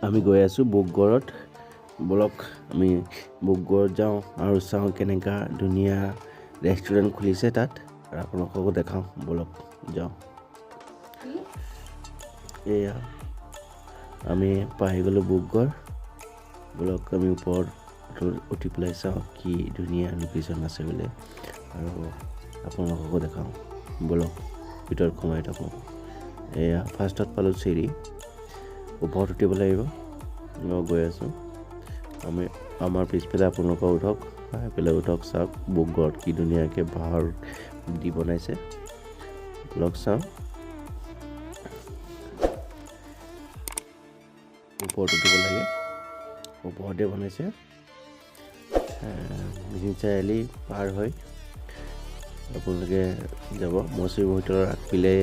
আমি গৈ আছোঁ বুকগড়ত বলক আমি বুকগড়ত যাওঁ আৰু চাওঁ কেনেকা ধুনীয়া ৰেষ্টুৰেণ্ট খুলিছে তাত আৰু আপোনালোককো দেখাওঁ বলক যাওঁ এয়া আমি পাই গ'লোঁ বুকগড় বলক আমি ওপৰত উঠি পেলাই চাওঁ কি ধুনীয়া লোকেশ্যন আছে বোলে আৰু আপোনালোককো দেখাওঁ বলক ভিতৰত সোমাই থাকোঁ এয়া ফাৰ্ষ্টত পালোঁ চিৰি ওপৰত উঠিব লাগিব মই গৈ আছোঁ আমাৰ পিছফালে আপোনালোকে উঠক সেইফালে উঠক চাওক বুকগড়ত কি ধুনীয়াকৈ বাঁহৰ দি বনাইছে লগ চাওঁ ওপৰত উঠিব লাগে ওপৰতে বনাইছে মিচিং চাৰিআলি পাৰ হৈ আপোনালোকে যাব মছজিদ হোটেলৰ আগপিলে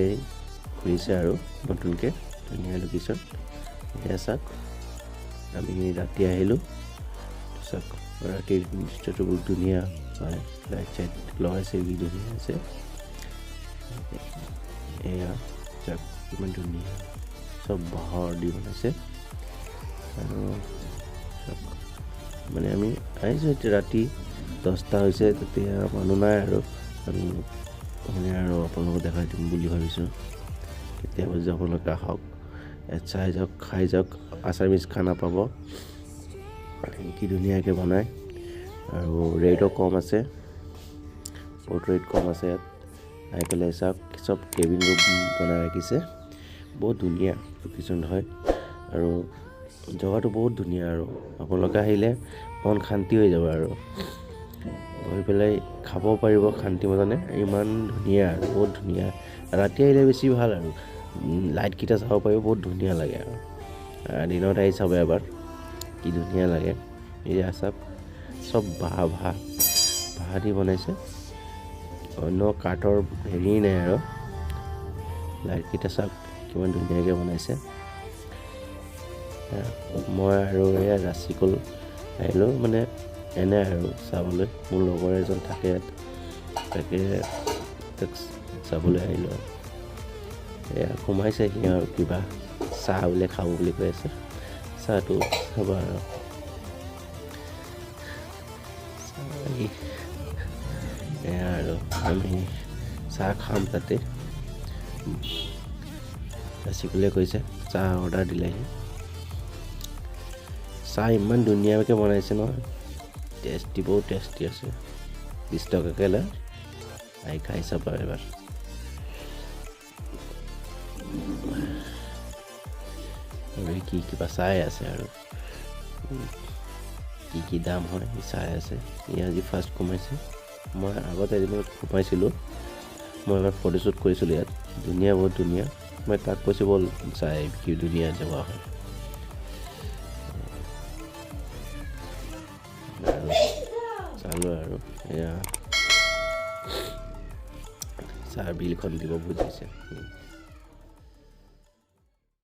খুলিছে আৰু নতুনকৈ ধুনীয়া লোকেশ্যন এয়া চাওক আমি ৰাতি আহিলোঁ চাওক ৰাতিৰ দৃশ্যটো বহুত ধুনীয়া হয় লাইট চাইট লগাইছে কি ধুনীয়া আছে এয়া চাওক কিমান ধুনীয়া চব বাঁহৰ দি বনাইছে আৰু মানে আমি আহিছোঁ এতিয়া ৰাতি 10টা হৈছে তেতিয়া মানুহ নাই আৰু আমি মানে আৰু আপোনালোকক দেখাই দিম বুলি ভাবিছোঁ কেতিয়াবা যে আপোনালোকে আহক ইয়াত চাই যাওক খাই যাওক আছামিজ খানা পাব কি ধুনীয়াকৈ বনায় আৰু ৰেটো কম আছে বহুত ৰেট কম আছে ইয়াত আহি পেলাই চাওক চব কেবিন ৰুম বনাই ৰাখিছে বহুত ধুনীয়া লোকেশ্যন হয় আৰু জেগাটো বহুত ধুনীয়া আৰু আপোনালোকে আহিলে মন শান্তি হৈ যাব আৰু বহি পেলাই খাব পাৰিব শান্তি মতনে ইমান ধুনীয়া আৰু বহুত ধুনীয়া ৰাতি আহিলে বেছি ভাল আৰু লাইটকেইটা চাব পাৰিব বহুত ধুনীয়া লাগে আৰু দিনত আহি চাব এবাৰ কি ধুনীয়া লাগে এয়া চব বাঁহ দি বনাইছে অন্য কাঠৰ হেৰি নাই আৰু লাইটকেইটা চাওক কিমান ধুনীয়াকৈ বনাইছে মই আৰু এয়া ৰাছিকল আহিলোঁ মানে এনে আৰু চাবলৈ মোৰ লগৰ এজন থাকে তাকে চাবলৈ আহিলোঁ এয়া সোমাইছে সি আৰু কিবা চাহ বোলে খাব বুলি কৈ আছে চাহটো খাব আৰু এয়া আৰু আমি চাহ খাম তাতে ৰাছিকলে কৈছে চাহ অৰ্ডাৰ দিলেহি চাহ ইমান ধুনীয়াকৈ বনাইছে নহয় টেষ্টি বহুত টেষ্টি আছে 20 টকাকৈ লয় আহি খাই চাবা এবাৰ আৰু কি কিবা চাই আছে আৰু কি দাম হয় চাই আছে ই আজি ফাৰ্ষ্ট কমাইছে মই আগতে এদিনত সোমাইছিলোঁ মই এবাৰ ফটোশ্বুট কৰিছিলোঁ ইয়াত ধুনীয়া বহুত ধুনীয়া মই তাক কৈছোঁ ব'ল চাই কি ধুনীয়া জেগা হয় চালোঁ আৰু এয়া চাহ বিলখন দিব বুজিছে